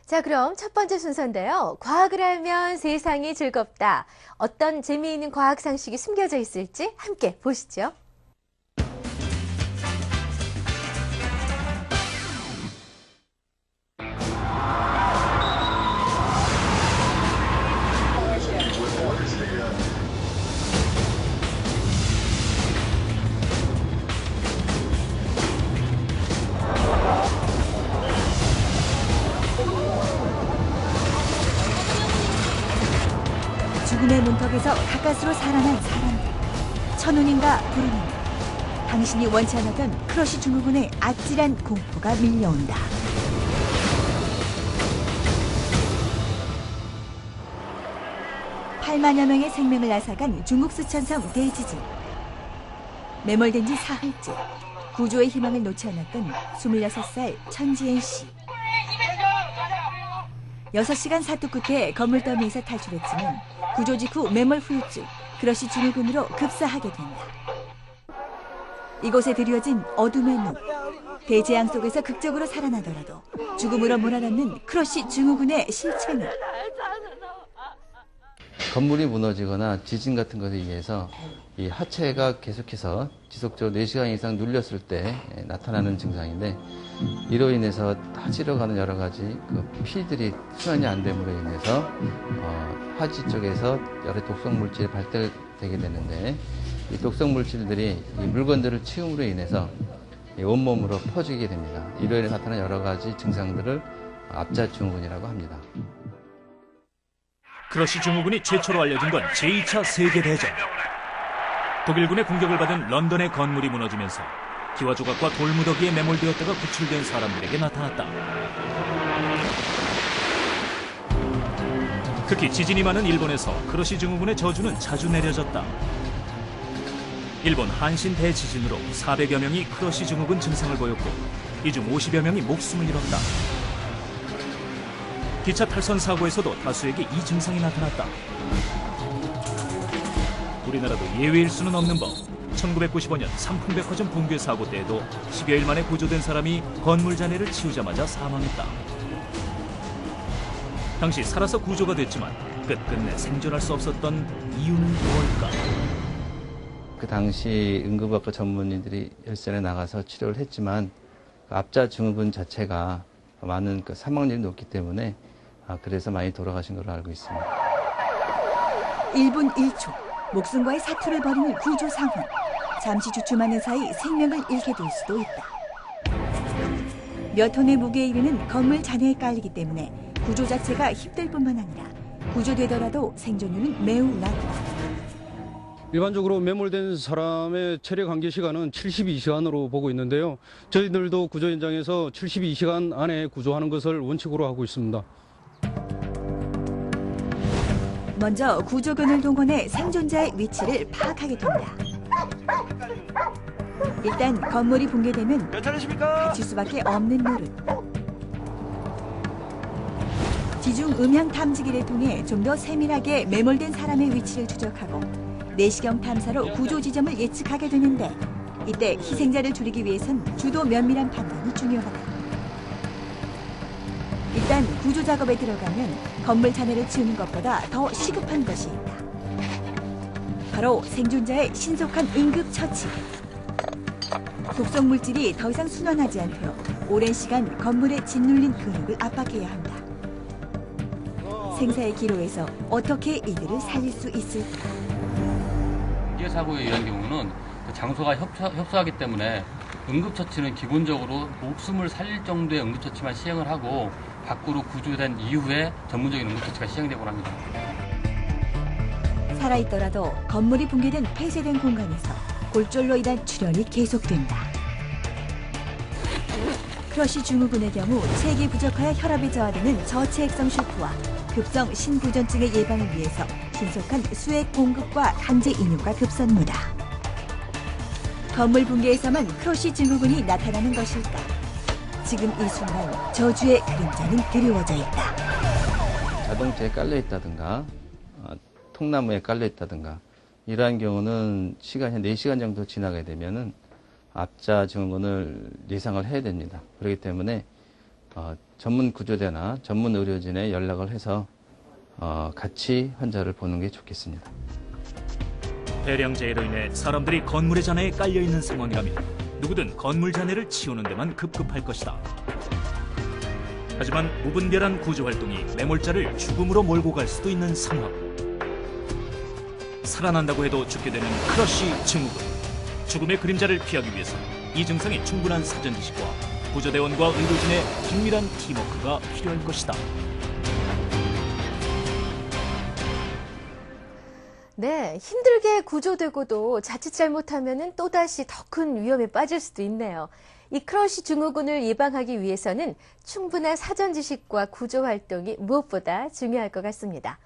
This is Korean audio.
자, 그럼 첫 번째 순서인데요. 과학을 알면 세상이 즐겁다. 어떤 재미있는 과학 상식이 숨겨져 있을지 함께 보시죠. 죽음의 문턱에서 가까스로 살아난 사람들. 천운인가 불운인가. 당신이 원치 않았던 크러쉬 증후군의 아찔한 공포가 밀려온다. (8만여) 명의 생명을 앗아간 중국 쓰촨성 대지진. 매몰된 지 사흘째. 구조의 희망을 놓지 않았던 26살 천지엔 씨. 6시간 사투 끝에 건물 더미에서 탈출했지만 구조 직후 매몰 후유증, 크러쉬 증후군으로 급사하게 된다. 이곳에 드리워진 어둠의 눈. 대재앙 속에서 극적으로 살아나더라도 죽음으로 몰아넣는 크러쉬 증후군의 실체는? 건물이 무너지거나 지진 같은 것에 의해서 이 하체가 계속해서 지속적으로 4시간 이상 눌렸을 때 나타나는 증상인데, 이로 인해서 하지로 가는 여러 가지 그 피들이 순환이 안 됨으로 인해서 하지 쪽에서 여러 독성 물질이 발달되게 되는데, 이 독성 물질들이 이 물건들을 치움으로 인해서 온몸으로 퍼지게 됩니다. 이로 인해 나타나는 여러 가지 증상들을 압자 증후군이라고 합니다. 크러쉬 증후군이 최초로 알려진 건 제2차 세계대전. 독일군의 공격을 받은 런던의 건물이 무너지면서 기와 조각과 돌무더기에 매몰되었다가 구출된 사람들에게 나타났다. 특히 지진이 많은 일본에서 크러쉬 증후군의 저주는 자주 내려졌다. 일본 한신 대지진으로 400여 명이 크러쉬 증후군 증상을 보였고, 이 중 50여 명이 목숨을 잃었다. 기차 탈선 사고에서도 다수에게 이 증상이 나타났다. 우리나라도 예외일 수는 없는 법. 1995년 삼풍백화점 붕괴 사고 때에도 10여일 만에 구조된 사람이 건물 잔해를 치우자마자 사망했다. 당시 살아서 구조가 됐지만 끝끝내 생존할 수 없었던 이유는 무엇일까? 그 당시 응급의학과 전문의들이 열선에 나가서 치료를 했지만 압자 증후군 자체가 많은 사망률이 높기 때문에 그래서 많이 돌아가신 걸로 알고 있습니다. 1분 1초, 목숨과의 사투를 벌이는 구조 상황. 잠시 주춤하는 사이 생명을 잃게 될 수도 있다. 몇 톤의 무게에 이르는 건물 잔해에 깔리기 때문에 구조 자체가 힘들 뿐만 아니라 구조되더라도 생존율은 매우 낮다. 일반적으로 매몰된 사람의 체력 한계 시간은 72시간으로 보고 있는데요. 저희들도 구조 현장에서 72시간 안에 구조하는 것을 원칙으로 하고 있습니다. 먼저 구조견을 동원해 생존자의 위치를 파악하게 된다. 일단 건물이 붕괴되면 갇힐 수밖에 없는 노릇. 지중 음향 탐지기를 통해 좀 더 세밀하게 매몰된 사람의 위치를 추적하고 내시경 탐사로 구조 지점을 예측하게 되는데, 이때 희생자를 줄이기 위해선 주도 면밀한 판단이 중요하다. 일단 구조 작업에 들어가면 건물 잔해를 치우는 것보다 더 시급한 것이 있다. 바로 생존자의 신속한 응급처치. 독성 물질이 더 이상 순환하지 않도록 오랜 시간 건물에 짓눌린 근육을 압박해야 한다. 생사의 기로에서 어떻게 이들을 살릴 수 있을까? 붕괴 사고에 의한 경우는 장소가 협소하기 때문에 응급처치는 기본적으로 목숨을 살릴 정도의 응급처치만 시행을 하고, 밖으로 구조된 이후에 전문적인 응급처치가 시행되곤 합니다. 살아있더라도 건물이 붕괴된 폐쇄된 공간에서 골절로 인한 출혈이 계속된다. 크러쉬 증후군의 경우 체액이 부족하여 혈압이 저하되는 저체액성 슈프와 급성 신부전증의 예방을 위해서 신속한 수액 공급과 강제 인유가 급선무다. 건물 붕괴에서만 크러쉬 증후군이 나타나는 것일까? 지금 이 순간 저주의 그림자는 드리워져 있다. 자동차에 깔려 있다든가 통나무에 깔려 있다든가 이러한 경우는 시간이 한 4시간 정도 지나게 되면은 압자 증후군을 예상을 해야 됩니다. 그렇기 때문에 전문 구조대나 전문 의료진에 연락을 해서 같이 환자를 보는 게 좋겠습니다. 대량재해로 인해 사람들이 건물의 잔해에 깔려있는 상황이라면 누구든 건물 잔해를 치우는 데만 급급할 것이다. 하지만 무분별한 구조활동이 매몰자를 죽음으로 몰고 갈 수도 있는 상황. 살아난다고 해도 죽게 되는 크러쉬 증후군. 죽음의 그림자를 피하기 위해서 이 증상에 충분한 사전 지식과 구조대원과 의료진의 긴밀한 팀워크가 필요할 것이다. 네, 힘들게 구조되고도 자칫 잘못하면 또다시 더 큰 위험에 빠질 수도 있네요. 이 크러쉬 증후군을 예방하기 위해서는 충분한 사전 지식과 구조 활동이 무엇보다 중요할 것 같습니다.